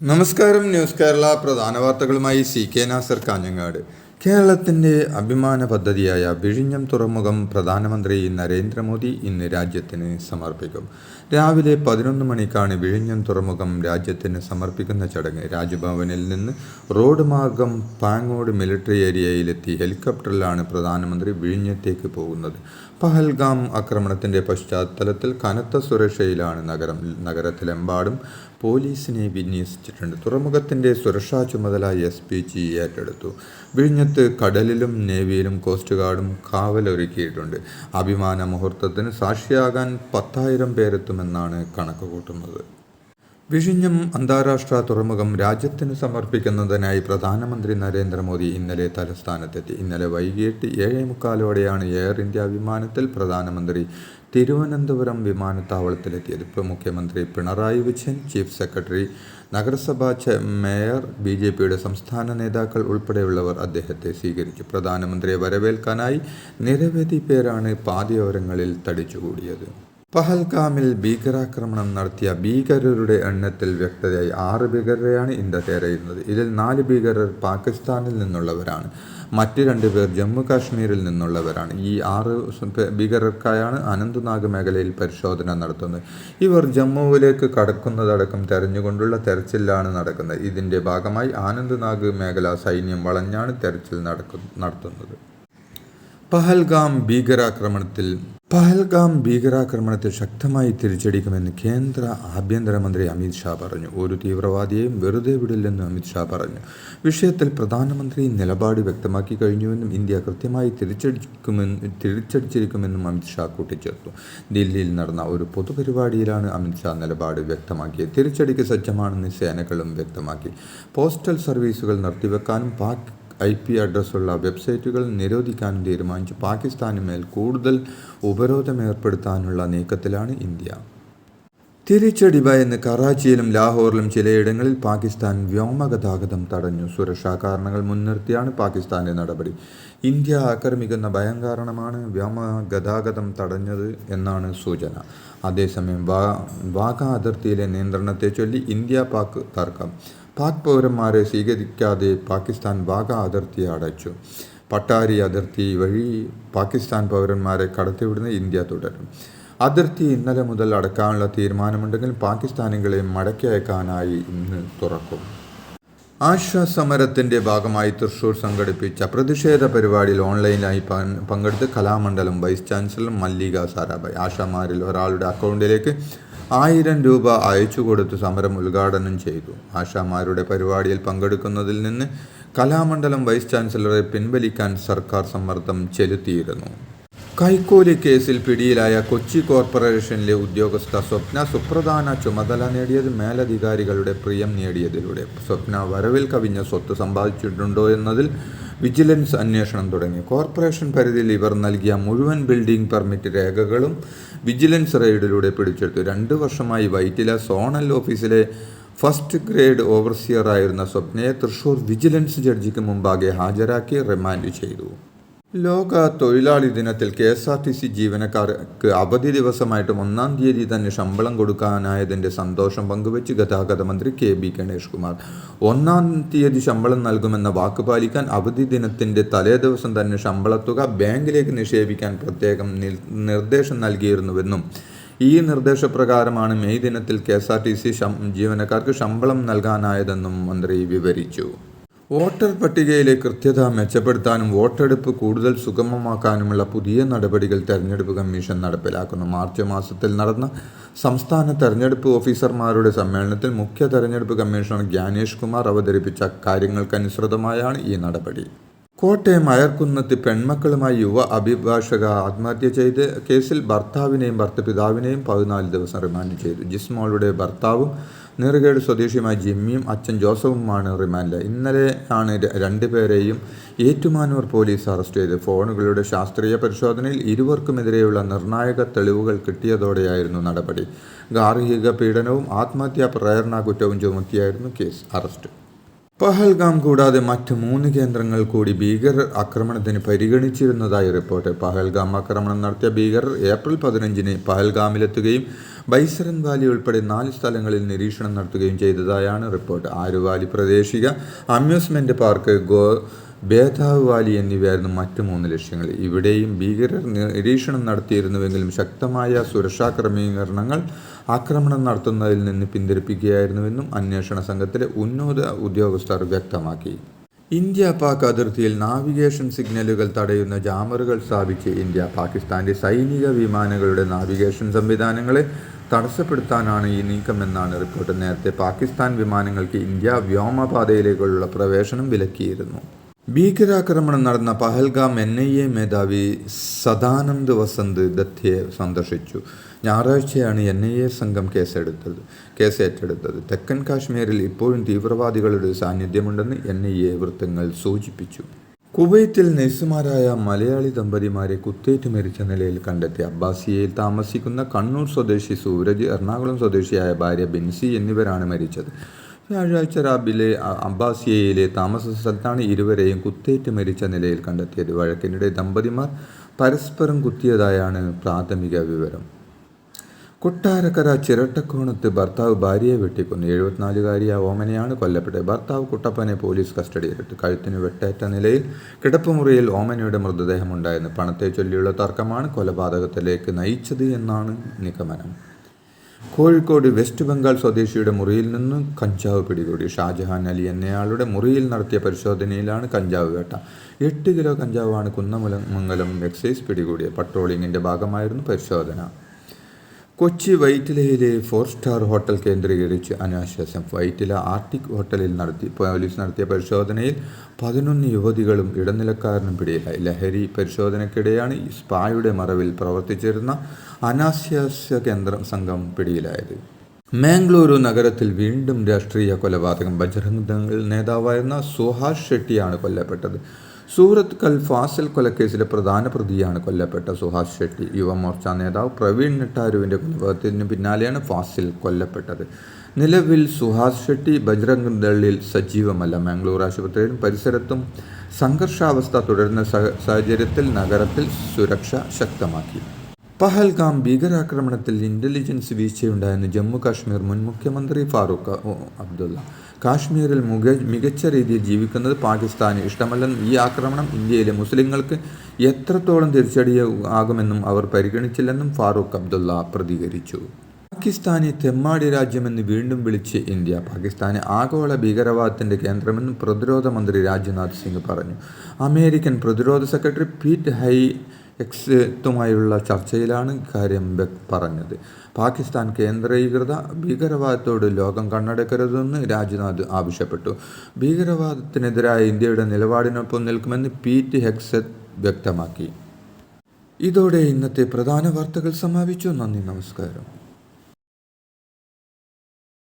നമസ്കാരം. ന്യൂസ് കേരള പ്രധാന വാർത്തകളുമായി CK നാസർ കാഞ്ഞങ്ങാട്. കേരളത്തിൻ്റെ അഭിമാന പദ്ധതിയായ വിഴിഞ്ഞം തുറമുഖം പ്രധാനമന്ത്രി നരേന്ദ്രമോദി ഇന്ന് രാജ്യത്തിന് സമർപ്പിക്കും. രാവിലെ 11 മണിക്കാണ് വിഴിഞ്ഞം തുറമുഖം രാജ്യത്തിന് സമർപ്പിക്കുന്ന ചടങ്ങ്. രാജ്ഭവനിൽ നിന്ന് റോഡ് മാർഗം പാങ്ങോട് മിലിറ്ററി ഏരിയയിലെത്തി ഹെലികോപ്റ്ററിലാണ് പ്രധാനമന്ത്രി വിഴിഞ്ഞത്തേക്ക് പോകുന്നത്. പഹൽഗാം ആക്രമണത്തിൻ്റെ പശ്ചാത്തലത്തിൽ കനത്ത സുരക്ഷയിലാണ് നഗരത്തിലെമ്പാടും പോലീസിനെ വിന്യസിച്ചിട്ടുണ്ട്. തുറമുഖത്തിൻ്റെ സുരക്ഷാ ചുമതല SPG ഏറ്റെടുത്തു. വിഴിഞ്ഞത്ത് കടലിലും നേവിയിലും കോസ്റ്റ് ഗാർഡും കാവലൊരുക്കിയിട്ടുണ്ട്. അഭിമാന മുഹൂർത്തത്തിന് സാക്ഷിയാകാൻ 10,000 പേരെത്തുമെന്നാണ് കണക്ക് കൂട്ടുന്നത്. വിഴിഞ്ഞം അന്താരാഷ്ട്ര തുറമുഖം രാജ്യത്തിന് സമർപ്പിക്കുന്നതിനായി പ്രധാനമന്ത്രി നരേന്ദ്രമോദി ഇന്നലെ തലസ്ഥാനത്തെത്തി. ഇന്നലെ വൈകിട്ട് 7:45 എയർ ഇന്ത്യ വിമാനത്തിൽ പ്രധാനമന്ത്രി തിരുവനന്തപുരം വിമാനത്താവളത്തിലെത്തിയത്. മുഖ്യമന്ത്രി പിണറായി വിജയൻ, ചീഫ് സെക്രട്ടറി, നഗരസഭാ മേയർ, BJPയുടെ സംസ്ഥാന നേതാക്കൾ ഉൾപ്പെടെയുള്ളവർ അദ്ദേഹത്തെ സ്വീകരിച്ചു. പ്രധാനമന്ത്രിയെ വരവേൽക്കാനായി നിരവധി പേരാണ് പാതയോരങ്ങളിൽ തടിച്ചുകൂടിയത്. പഹൽഗാമിൽ ഭീകരാക്രമണം നടത്തിയ ഭീകരരുടെ എണ്ണത്തിൽ വ്യക്തതയായി. 6 ഭീകരരെയാണ് ഇന്ത്യ തിരയുന്നത്. ഇതിൽ 4 ഭീകരർ പാകിസ്ഥാനിൽ നിന്നുള്ളവരാണ്. മറ്റ് 2 പേർ ജമ്മു കാശ്മീരിൽ നിന്നുള്ളവരാണ്. ഈ 6 ഭീകരർക്കായാണ് അനന്ത്നാഗ് മേഖലയിൽ പരിശോധന നടത്തുന്നത്. ഇവർ ജമ്മുവിലേക്ക് കടക്കുന്നതടക്കം തെരഞ്ഞുകൊണ്ടുള്ള തെരച്ചിലാണ് നടക്കുന്നത്. ഇതിൻ്റെ ഭാഗമായി അനന്ത്നാഗ് മേഖല സൈന്യം വളഞ്ഞാണ് തെരച്ചിൽ നടത്തുന്നത്. പഹൽഗാം ഭീകരാക്രമണത്തിൽ ശക്തമായി തിരിച്ചടിക്കുമെന്ന് കേന്ദ്ര ആഭ്യന്തരമന്ത്രി അമിത് ഷാ പറഞ്ഞു. ഒരു തീവ്രവാദിയെയും വെറുതെ വിടില്ലെന്നും അമിത് ഷാ പറഞ്ഞു. വിഷയത്തിൽ പ്രധാനമന്ത്രി നിലപാട് വ്യക്തമാക്കി കഴിഞ്ഞുവെന്നും ഇന്ത്യ കൃത്യമായി തിരിച്ചടിച്ചിരിക്കുമെന്നും അമിത് ഷാ കൂട്ടിച്ചേർത്തു. ദില്ലിയിൽ നടന്ന ഒരു പൊതുപരിപാടിയിലാണ് അമിത് ഷാ നിലപാട് വ്യക്തമാക്കിയത്. തിരിച്ചടിക്ക് സജ്ജമാണെന്ന് സേനകളും വ്യക്തമാക്കി. പോസ്റ്റൽ സർവീസുകൾ നിർത്തിവെക്കാനും IP അഡ്രസ്സുള്ള വെബ്സൈറ്റുകൾ നിരോധിക്കാനും തീരുമാനിച്ചു. പാകിസ്ഥാന് മേൽ കൂടുതൽ ഉപരോധമേർപ്പെടുത്താനുള്ള നീക്കത്തിലാണ് ഇന്ത്യ. തിരിച്ചടി ഭയന്ന് കറാച്ചിയിലും ലാഹോറിലും ചിലയിടങ്ങളിൽ പാകിസ്ഥാൻ വ്യോമഗതാഗതം തടഞ്ഞു. സുരക്ഷാ കാരണങ്ങൾ മുൻനിർത്തിയാണ് പാകിസ്ഥാന്റെ നടപടി. ഇന്ത്യ ആക്രമിക്കുന്ന ഭയം കാരണമാണ് വ്യോമഗതാഗതം തടഞ്ഞത് എന്നാണ് സൂചന. അതേസമയം വാഗ അതിർത്തിയിലെ നിയന്ത്രണത്തെ ചൊല്ലി ഇന്ത്യ-പാക് തർക്കം. പാക് പൗരന്മാരെ സ്വീകരിക്കാതെ പാകിസ്ഥാൻ വാഗ അതിർത്തി അടച്ചു. പട്ടാരി അതിർത്തി വഴി പാകിസ്ഥാൻ പൗരന്മാരെ കടത്തിവിടുന്ന ഇന്ത്യ തുടരും. അതിർത്തി ഇന്നലെ മുതൽ അടക്കാനുള്ള തീരുമാനമുണ്ടെങ്കിലും പാകിസ്ഥാനികളെ മടക്കി അയക്കാനായി ഇന്ന് തുറക്കും. ആശാസമരത്തിൻ്റെ ഭാഗമായി തൃശൂർ സംഘടിപ്പിച്ച പ്രതിഷേധ പരിപാടിയിൽ ഓൺലൈനായി പങ്കെടുത്ത് കലാമണ്ഡലം വൈസ് ചാൻസലർ മല്ലിക സാരാഭായ്. ആശാമാരിൽ ഒരാളുടെ അക്കൗണ്ടിലേക്ക് 1000 രൂപ അയച്ചുകൊടുത്ത് സമരം ഉദ്ഘാടനം ചെയ്തു. ആശാമാരുടെ പരിപാടിയിൽ പങ്കെടുക്കുന്നതിൽ നിന്ന് കലാമണ്ഡലം വൈസ് ചാൻസലറെ പിൻവലിക്കാൻ സർക്കാർ സമ്മർദ്ദം ചെലുത്തിയിരുന്നു. കൈക്കൂലി കേസിൽ പിടിയിലായ കൊച്ചി കോർപ്പറേഷനിലെ ഉദ്യോഗസ്ഥ സ്വപ്ന സുപ്രധാന ചുമതല നേടിയത് മേലധികാരികളുടെ പ്രിയം നേടിയതിലൂടെ. സ്വപ്ന വരവിൽ കവിഞ്ഞ സ്വത്ത് സമ്പാദിച്ചിട്ടുണ്ടോ എന്നതിൽ വിജിലൻസ് അന്വേഷണം തുടങ്ങി. കോർപ്പറേഷൻ പരിധിയിൽ ഇവർ നൽകിയ മുഴുവൻ ബിൽഡിംഗ് പെർമിറ്റ് രേഖകളും വിജിലൻസ് റെയ്ഡിലൂടെ പിടിച്ചെടുത്തു. 2 വർഷമായി വൈറ്റില സോണൽ ഓഫീസിലെ ഫസ്റ്റ് ഗ്രേഡ് ഓവർസിയറായിരുന്ന സ്വപ്നയെ തൃശൂർ വിജിലൻസ് ജഡ്ജിക്ക് മുമ്പാകെ ഹാജരാക്കി റിമാൻഡ് ചെയ്തു. ലോക തൊഴിലാളി ദിനത്തിൽ KSRTC ജീവനക്കാർക്ക് അവധി ദിവസമായിട്ടും 1-ാം തീയതി തന്നെ ശമ്പളം കൊടുക്കാനായതിൻ്റെ സന്തോഷം പങ്കുവെച്ച് ഗതാഗത മന്ത്രി KB ഗണേഷ് കുമാർ. 1-ാം തീയതി ശമ്പളം നൽകുമെന്ന വാക്ക് പാലിക്കാൻ അവധി ദിനത്തിൻ്റെ തലേദിവസം തന്നെ ശമ്പളത്തുക ബാങ്കിലേക്ക് നിക്ഷേപിക്കാൻ പ്രത്യേകം നിർദ്ദേശം നൽകിയിരുന്നുവെന്നും ഈ നിർദ്ദേശപ്രകാരമാണ് മെയ് ദിനത്തിൽ KSRTC ജീവനക്കാർക്ക് ശമ്പളം നൽകാനായതെന്നും മന്ത്രി വിവരിച്ചു. വോട്ടർ പട്ടികയിലെ കൃത്യത മെച്ചപ്പെടുത്താനും വോട്ടെടുപ്പ് കൂടുതൽ സുഗമമാക്കാനുമുള്ള പുതിയ നടപടികൾ തെരഞ്ഞെടുപ്പ് കമ്മീഷൻ നടപ്പിലാക്കുന്നു. മാർച്ച് മാസത്തിൽ നടന്ന സംസ്ഥാന തെരഞ്ഞെടുപ്പ് ഓഫീസർമാരുടെ സമ്മേളനത്തിൽ മുഖ്യ തെരഞ്ഞെടുപ്പ് കമ്മീഷണർ ജ്ഞാനേഷ് കുമാർ അവതരിപ്പിച്ച കാര്യങ്ങൾക്കനുസൃതമായാണ് ഈ നടപടി. കോട്ടയം അയർക്കുന്നത്ത് പെൺമക്കളുമായി യുവ അഭിഭാഷക ആത്മഹത്യ ചെയ്ത കേസിൽ ഭർത്താവിനെയും ഭർത്തൃപിതാവിനെയും 14 ദിവസം റിമാൻഡ് ചെയ്തു. ജിസ്മോളുടെ ഭർത്താവും നീറുകേട് സ്വദേശിയുമായ ജിമ്മിയും അച്ഛൻ ജോസഫുമാണ് റിമാൻഡിൽ. ഇന്നലെ ആണ് 2 പേരെയും ഏറ്റുമാനൂർ പോലീസ് അറസ്റ്റ് ചെയ്തത്. ഫോണുകളുടെ ശാസ്ത്രീയ പരിശോധനയിൽ ഇരുവർക്കുമെതിരെയുള്ള നിർണായക തെളിവുകൾ കിട്ടിയതോടെയായിരുന്നു നടപടി. ഗാർഹിക പീഡനവും ആത്മഹത്യാ പ്രേരണാ കുറ്റവും ചുമത്തിയായിരുന്നു അറസ്റ്റ്. പഹൽഗാം കൂടാതെ മറ്റ് 3 കേന്ദ്രങ്ങൾ കൂടി ഭീകരർ ആക്രമണത്തിന് പരിഗണിച്ചിരുന്നതായി റിപ്പോർട്ട്. പഹൽഗാം ആക്രമണം നടത്തിയ ഭീകരർ ഏപ്രിൽ 15-ന് പഹൽഗാമിലെത്തുകയും ബൈസരൻ വാലി ഉൾപ്പെടെ 4 സ്ഥലങ്ങളിൽ നിരീക്ഷണം നടത്തുകയും ചെയ്തതായാണ് റിപ്പോർട്ട്. ആരുവാലി പ്രാദേശിക അമ്യൂസ്മെന്റ് പാർക്ക്, ബേതാവ് വാലി എന്നിവയായിരുന്നു മറ്റ് 3 ലക്ഷ്യങ്ങൾ. ഇവിടെയും ഭീകരർ നിരീക്ഷണം നടത്തിയിരുന്നുവെങ്കിലും ശക്തമായ സുരക്ഷാ ക്രമീകരണങ്ങൾ ആക്രമണം നടത്തുന്നതിൽ നിന്ന് പിന്തിരിപ്പിക്കുകയായിരുന്നുവെന്നും അന്വേഷണ സംഘത്തിലെ ഉന്നത ഉദ്യോഗസ്ഥർ വ്യക്തമാക്കി. ഇന്ത്യ-പാക് അതിർത്തിയിൽ നാവിഗേഷൻ സിഗ്നലുകൾ തടയുന്ന ജാമറുകൾ സ്ഥാപിച്ച് ഇന്ത്യ. പാകിസ്ഥാന്റെ സൈനിക വിമാനങ്ങളുടെ നാവിഗേഷൻ സംവിധാനങ്ങളെ തടസ്സപ്പെടുത്താനാണ് ഈ നീക്കമെന്നാണ് റിപ്പോർട്ട്. നേരത്തെ പാകിസ്ഥാൻ വിമാനങ്ങൾക്ക് ഇന്ത്യ വ്യോമപാതയിലേക്കുള്ള പ്രവേശനം വിലക്കിയിരുന്നു. ഭീകരാക്രമണം നടന്ന പഹൽഗാം NIA മേധാവി സദാനന്ദ് വസന്ത് ദത്തയെ സന്ദർശിച്ചു. ഞായറാഴ്ചയാണ് NIA സംഘം കേസേറ്റെടുത്തത്. തെക്കൻ കാശ്മീരിൽ ഇപ്പോഴും തീവ്രവാദികളുടെ സാന്നിധ്യമുണ്ടെന്ന് NIA വൃത്തങ്ങൾ സൂചിപ്പിച്ചു. കുവൈത്തിൽ നഴ്സുമാരായ മലയാളി ദമ്പതിമാരെ കുത്തേറ്റ് മരിച്ച നിലയിൽ കണ്ടെത്തി. അബ്ബാസിയയിൽ താമസിക്കുന്ന കണ്ണൂർ സ്വദേശി സൂരജ്, എറണാകുളം സ്വദേശിയായ ഭാര്യ ബിൻസി എന്നിവരാണ് മരിച്ചത്. വ്യാഴാഴ്ച രാവിലെ അബ്ബാസിയയിലെ താമസ സ്ഥലത്താണ് ഇരുവരെയും കുത്തേറ്റ് മരിച്ച നിലയിൽ കണ്ടെത്തിയത്. വഴക്കിനിടെ ദമ്പതിമാർ പരസ്പരം കുത്തിയതായാണ് പ്രാഥമിക വിവരം. കൊട്ടാരക്കര ചിരട്ടക്കോണത്ത് ഭർത്താവ് ഭാര്യയെ വെട്ടിക്കൊന്നു. 74-കാരിയായ ഓമനയാണ് കൊല്ലപ്പെട്ടത്. ഭർത്താവ് കുട്ടപ്പനെ പോലീസ് കസ്റ്റഡിയിലെടുത്തു. കഴുത്തിന് വെട്ടേറ്റ നിലയിൽ കിടപ്പുമുറിയിൽ ഓമനയുടെ മൃതദേഹമുണ്ടായിരുന്നു. പണത്തെ ചൊല്ലിയുള്ള തർക്കമാണ് കൊലപാതകത്തിലേക്ക് നയിച്ചത് എന്നാണ് നിഗമനം. കോഴിക്കോട് വെസ്റ്റ് ബംഗാൾ സ്വദേശിയുടെ മുറിയിൽ നിന്ന് കഞ്ചാവ് പിടികൂടി. ഷാജഹാൻ അലി എന്നയാളുടെ മുറിയിൽ നടത്തിയ പരിശോധനയിലാണ് കഞ്ചാവ് വേട്ട. 8 കിലോ കഞ്ചാവാണ് കുന്നമംഗലം എക്സൈസ് പിടികൂടിയത്. പട്രോളിങ്ങിന്റെ ഭാഗമായിരുന്നു പരിശോധന. കൊച്ചി വൈറ്റിലയിലെ 4 സ്റ്റാർ ഹോട്ടൽ കേന്ദ്രീകരിച്ച് അനാശാസ്യം. വൈറ്റില ആർട്ടിക് ഹോട്ടലിൽ പോലീസ് നടത്തിയ പരിശോധനയിൽ 11 യുവതികളും ഇടനിലക്കാരനും പിടിയിലായി. ലഹരി പരിശോധനയ്ക്കിടെയാണ് സ്പായുടെ മറവിൽ പ്രവർത്തിച്ചിരുന്ന അനാശാസ്യ കേന്ദ്ര സംഘം പിടിയിലായത്. മാംഗ്ലൂരു നഗരത്തിൽ വീണ്ടും രാഷ്ട്രീയ കൊലപാതകം. ബജ്രംഗ് ദൾ നേതാവായിരുന്ന സുഹാസ് ഷെട്ടിയാണ് കൊല്ലപ്പെട്ടത്. സൂറത്ത് കൽ ഫാസിൽ കൊലക്കേസിലെ പ്രധാന പ്രതിയാണ് കൊല്ലപ്പെട്ട സുഹാസ് ഷെട്ടി. യുവമോർച്ച നേതാവ് പ്രവീൺ നെട്ടാരുവിൻ്റെ കൊലപാതകത്തിന് പിന്നാലെയാണ് ഫാസിൽ കൊല്ലപ്പെട്ടത്. നിലവിൽ സുഹാസ് ഷെട്ടി ബജ്രംഗ് ദളിൽ സജീവമല്ല. മാംഗ്ലൂർ ആശുപത്രിയിലും പരിസരത്തും സംഘർഷാവസ്ഥ തുടരുന്ന സാഹചര്യത്തിൽ നഗരത്തിൽ സുരക്ഷ ശക്തമാക്കി. പഹൽഗാം ഭീകരാക്രമണത്തിൽ ഇന്റലിജൻസ് വീഴ്ചയുണ്ടായെന്ന് ജമ്മു കാശ്മീർ മുൻ മുഖ്യമന്ത്രി ഫാറൂഖ് അബ്ദുള്ള. കാശ്മീരിൽ മികച്ച രീതിയിൽ ജീവിക്കുന്നത് പാകിസ്ഥാന് ഇഷ്ടമല്ലെന്നും ഈ ആക്രമണം ഇന്ത്യയിലെ മുസ്ലിങ്ങൾക്ക് എത്രത്തോളം തിരിച്ചടിയാകുമെന്നും അവർ പരിഗണിച്ചില്ലെന്നും ഫാറൂഖ് അബ്ദുള്ള പ്രതികരിച്ചു. പാകിസ്ഥാനെ തെമ്മാടി രാജ്യമെന്ന് വീണ്ടും വിളിച്ച് ഇന്ത്യ. പാകിസ്ഥാനെ ആഗോള ഭീകരവാദത്തിന്റെ കേന്ദ്രമെന്നും പ്രതിരോധ മന്ത്രി രാജ്നാഥ് സിംഗ് പറഞ്ഞു. അമേരിക്കൻ പ്രതിരോധ സെക്രട്ടറി പീറ്റ് ഹെക്സത്തുമായുള്ള ചർച്ചയിലാണ് ഇക്കാര്യം പറഞ്ഞത്. പാകിസ്ഥാൻ കേന്ദ്രീകൃത ഭീകരവാദത്തോട് ലോകം കണ്ണടക്കരുതെന്ന് രാജ്നാഥ് ആവശ്യപ്പെട്ടു. ഭീകരവാദത്തിനെതിരായ ഇന്ത്യയുടെ നിലപാടിനൊപ്പം നിൽക്കുമെന്ന് പീറ്റ് ഹെക്സത്ത് വ്യക്തമാക്കി. ഇതോടെ ഇന്നത്തെ പ്രധാന വാർത്തകൾ സമാപിച്ചു. നന്ദി, നമസ്കാരം.